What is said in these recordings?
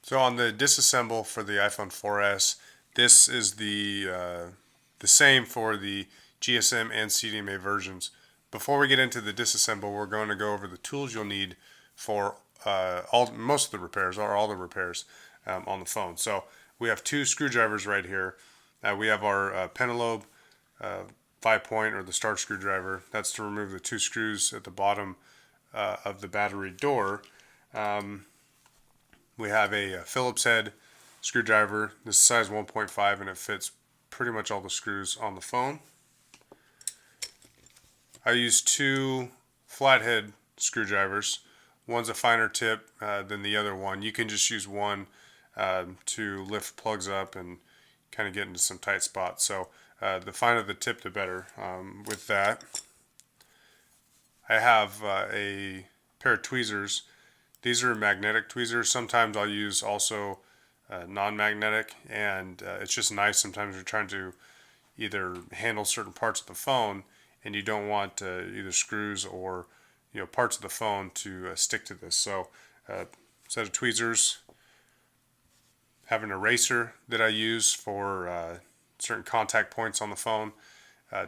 So on the disassemble for the iPhone 4S, this is the same for the GSM and CDMA versions. Before we get into the disassemble, we're going to go over the tools you'll need for most of the repairs or all the repairs on the phone. So we have two screwdrivers right here. We have our Penelope 5-point or the star screwdriver. That's to remove the two screws at the bottom of the battery door. We have a Phillips head screwdriver. This is size 1.5 and it fits pretty much all the screws on the phone. I use two flathead screwdrivers. One's a finer tip than the other one. You can just use one to lift plugs up and kind of get into some tight spots. So the finer the tip, the better. With that, I have a pair of tweezers. These are magnetic tweezers. Sometimes I'll use also non-magnetic, and it's just nice sometimes you're trying to either handle certain parts of the phone and you don't want either screws or parts of the phone to stick to this. So set of tweezers, have an eraser that I use for certain contact points on the phone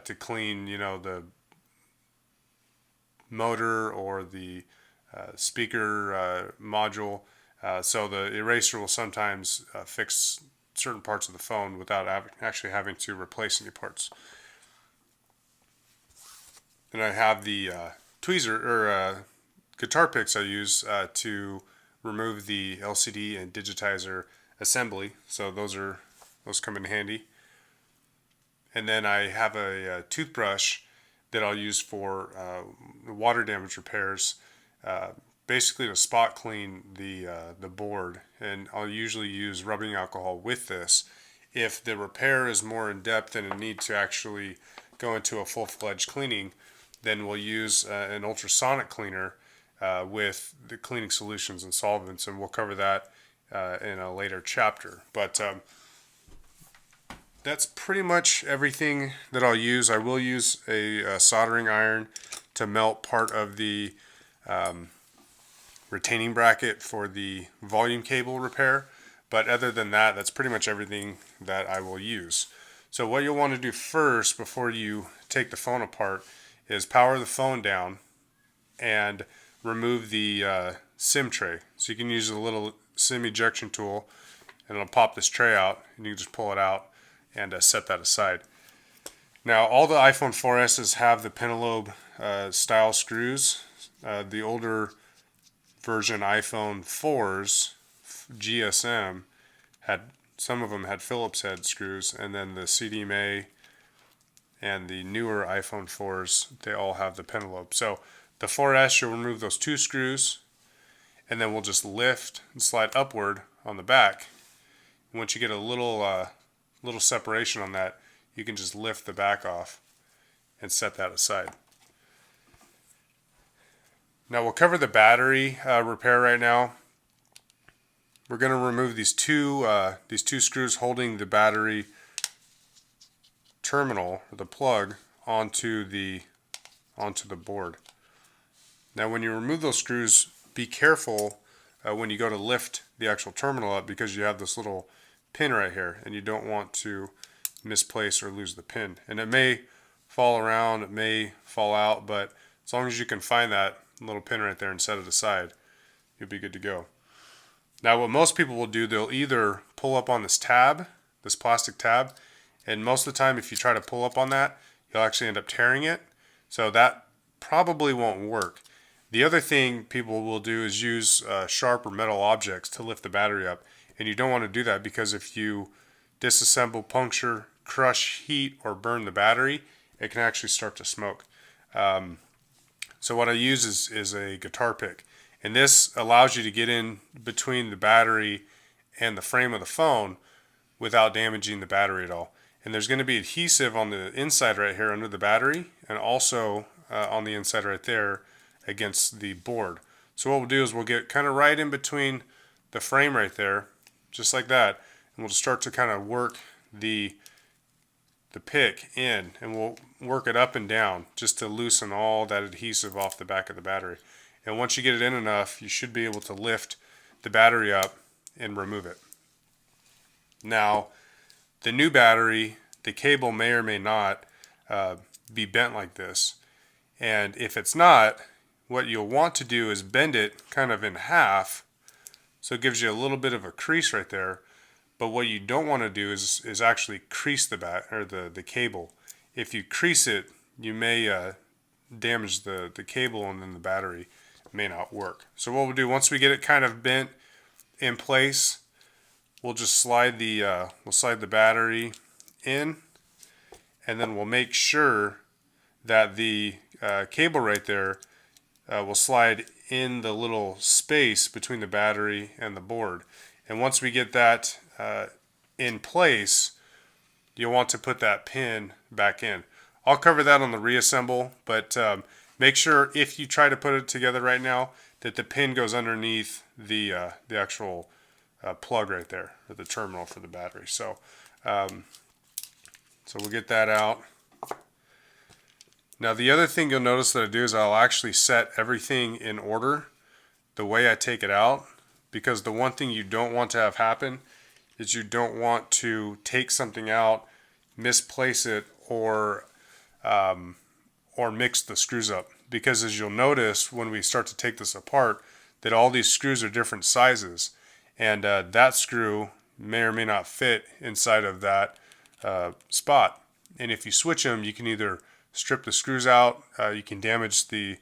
to clean the motor or the speaker module. So the eraser will sometimes fix certain parts of the phone without actually having to replace any parts. Then I have the tweezer or guitar picks I use to remove the LCD and digitizer assembly. So those come in handy. And then I have a toothbrush that I'll use for water damage repairs. Basically to spot clean the board, and I'll usually use rubbing alcohol with this. If the repair is more in depth and it needs to actually go into a full-fledged cleaning, then we'll use an ultrasonic cleaner with the cleaning solutions and solvents, and we'll cover that in a later chapter. But that's pretty much everything that I'll use. I will use a soldering iron to melt part of the retaining bracket for the volume cable repair, but other than that, that's pretty much everything that I will use. So what you'll want to do first before you take the phone apart is power the phone down and remove the SIM tray. So you can use a little SIM ejection tool and it'll pop this tray out, and you can just pull it out and set that aside. Now all the iPhone 4S's have the Penelope style screws. The older version iPhone 4s GSM some of them had Phillips head screws, and then the CDMA and the newer iPhone 4s, they all have the Penelope. So the 4S, you'll remove those two screws, and then we'll just lift and slide upward on the back. Once you get a little separation on that, you can just lift the back off and set that aside. Now we'll cover the battery repair right now. We're going to remove these two screws holding the battery terminal, or the plug, onto the board. Now when you remove those screws, be careful when you go to lift the actual terminal up, because you have this little pin right here and you don't want to misplace or lose the pin. And it may fall around, it may fall out, but as long as you can find that little pin right there and set it aside, you'll be good to go. Now what most people will do, they'll either pull up on this tab, this plastic tab, and most of the time if you try to pull up on that, you'll actually end up tearing it. So that probably won't work. The other thing people will do is use sharp or metal objects to lift the battery up, and you don't want to do that, because if you disassemble, puncture, crush, heat, or burn the battery, it can actually start to smoke. So what I use is a guitar pick, and this allows you to get in between the battery and the frame of the phone without damaging the battery at all. And there's going to be adhesive on the inside right here under the battery, and also on the inside right there against the board. So what we'll do is we'll get kind of right in between the frame right there, just like that, and we'll start to kind of work the pick in, and we'll work it up and down just to loosen all that adhesive off the back of the battery. And once you get it in enough, you should be able to lift the battery up and remove it. Now, the new battery, the cable may or may not be bent like this. And if it's not, what you'll want to do is bend it kind of in half, so it gives you a little bit of a crease right there. But what you don't want to do is actually crease the cable. If you crease it, you may damage the cable, and then the battery may not work. So what we'll do, once we get it kind of bent in place, we'll just slide the battery in, and then we'll make sure that the cable right there will slide in the little space between the battery and the board. And once we get that in place, you'll want to put that pin back in. I'll cover that on the reassemble, but make sure if you try to put it together right now that the pin goes underneath the actual plug right there, or the terminal for the battery. So we'll get that out. Now the other thing you'll notice that I do is I'll actually set everything in order the way I take it out, because the one thing you don't want to have happen is you don't want to take something out, misplace it, or mix the screws up. Because as you'll notice when we start to take this apart, that all these screws are different sizes, and that screw may or may not fit inside of that spot. And if you switch them, you can either strip the screws out, you can damage the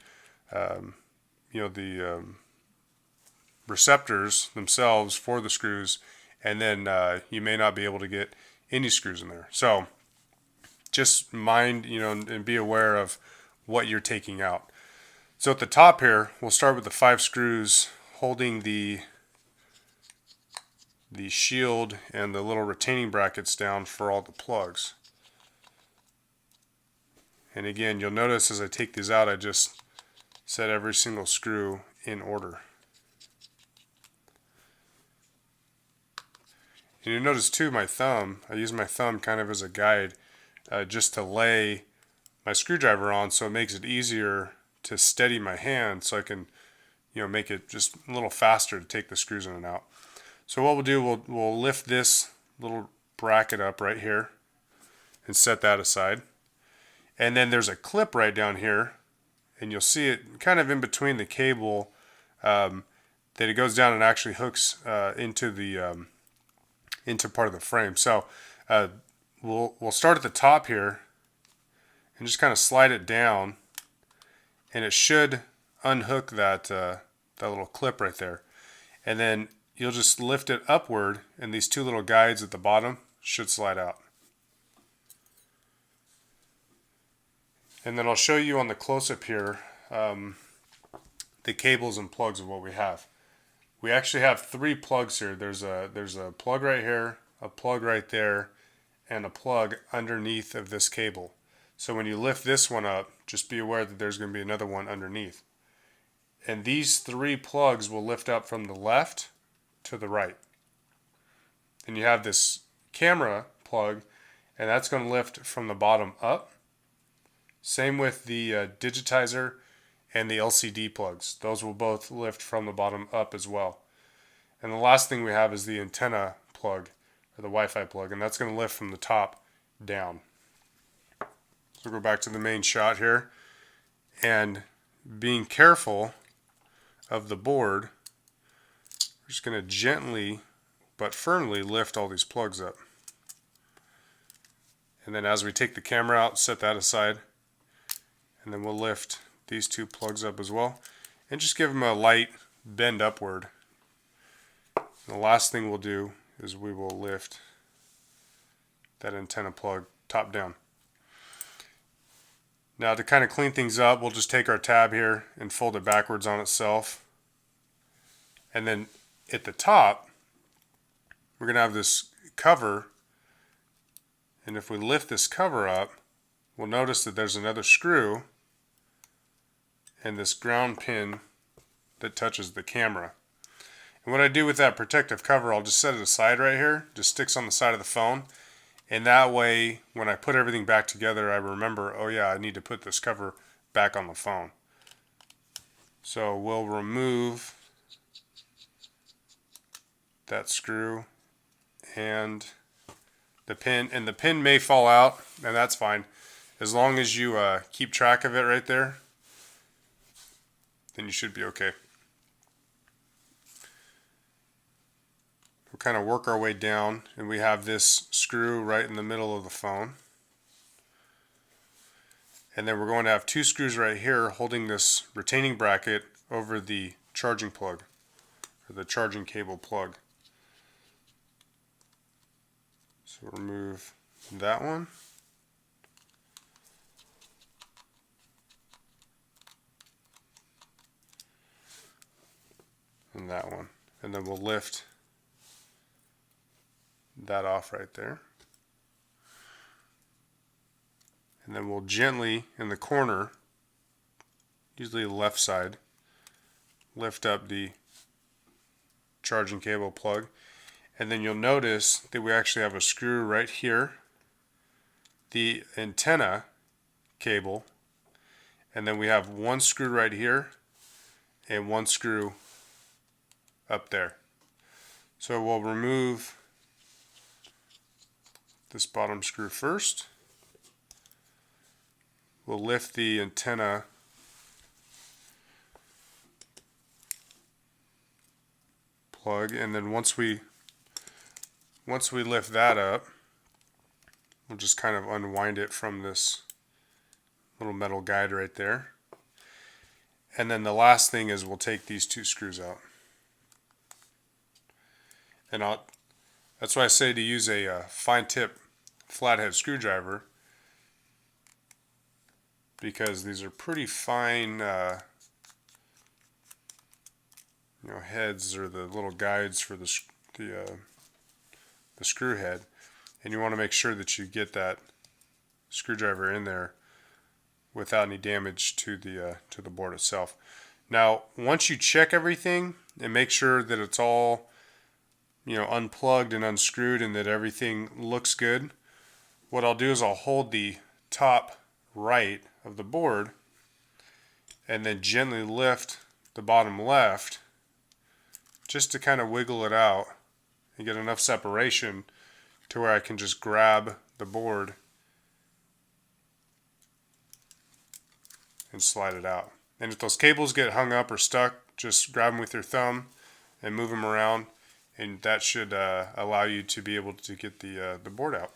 receptors themselves for the screws, and then you may not be able to get any screws in there. So just mind, and be aware of what you're taking out. So at the top here, we'll start with the 5 screws holding the shield and the little retaining brackets down for all the plugs. And again, you'll notice as I take these out, I just set every single screw in order. And you'll notice too, my thumb, I use my thumb kind of as a guide just to lay my screwdriver on, so it makes it easier to steady my hand, so I can make it just a little faster to take the screws in and out. So what we'll do, we'll lift this little bracket up right here and set that aside. And then there's a clip right down here, and you'll see it kind of in between the cable, that it goes down and actually hooks into part of the frame. So we'll start at the top here and just kind of slide it down, and it should unhook that little clip right there. And then you'll just lift it upward, and these 2 little guides at the bottom should slide out. And then I'll show you on the close-up here the cables and plugs of what we have. We actually have 3 plugs here. There's a plug right here, a plug right there, and a plug underneath of this cable. So when you lift this one up, just be aware that there's going to be another one underneath. And these 3 plugs will lift up from the left to the right. And you have this camera plug, and that's going to lift from the bottom up. Same with the digitizer and the LCD plugs. Those will both lift from the bottom up as well. And the last thing we have is the antenna plug, or the Wi-Fi plug, and that's going to lift from the top down. So we'll go back to the main shot here, and being careful of the board, we're just going to gently but firmly lift all these plugs up. And then as we take the camera out, set that aside, and then we'll lift these 2 plugs up as well, and just give them a light bend upward. And the last thing we'll do is we will lift that antenna plug top down. Now to kind of clean things up, we'll just take our tab here and fold it backwards on itself. And then at the top, we're going to have this cover, and if we lift this cover up, we'll notice that there's another screw and this ground pin that touches the camera. And what I do with that protective cover, I'll just set it aside right here, just sticks on the side of the phone, and that way when I put everything back together, I remember, oh yeah, I need to put this cover back on the phone. So we'll remove that screw and the pin, and the pin may fall out, and that's fine. As long as you keep track of it right there, then you should be okay. We'll kind of work our way down, and we have this screw right in the middle of the phone. And then we're going to have two screws right here holding this retaining bracket over the charging plug, or the charging cable plug. So remove that one. And that one. And then we'll lift that off right there. And then we'll gently, in the corner, usually the left side, lift up the charging cable plug. And then you'll notice that we actually have a screw right here, the antenna cable, and then we have one screw right here and one screw up there. So we'll remove this bottom screw first. We'll lift the antenna plug, and then once we lift that up, we'll just kind of unwind it from this little metal guide right there. And then the last thing is we'll take these two screws out. And that's why I say to use a fine tip flathead screwdriver, because these are pretty fine heads, or the little guides for the screw head, and you want to make sure that you get that screwdriver in there without any damage to the board itself. Now, once you check everything and make sure that it's all unplugged and unscrewed and that everything looks good, what I'll do is I'll hold the top right of the board and then gently lift the bottom left, just to kind of wiggle it out and get enough separation to where I can just grab the board and slide it out. And if those cables get hung up or stuck, just grab them with your thumb and move them around, and that should allow you to be able to get the board out.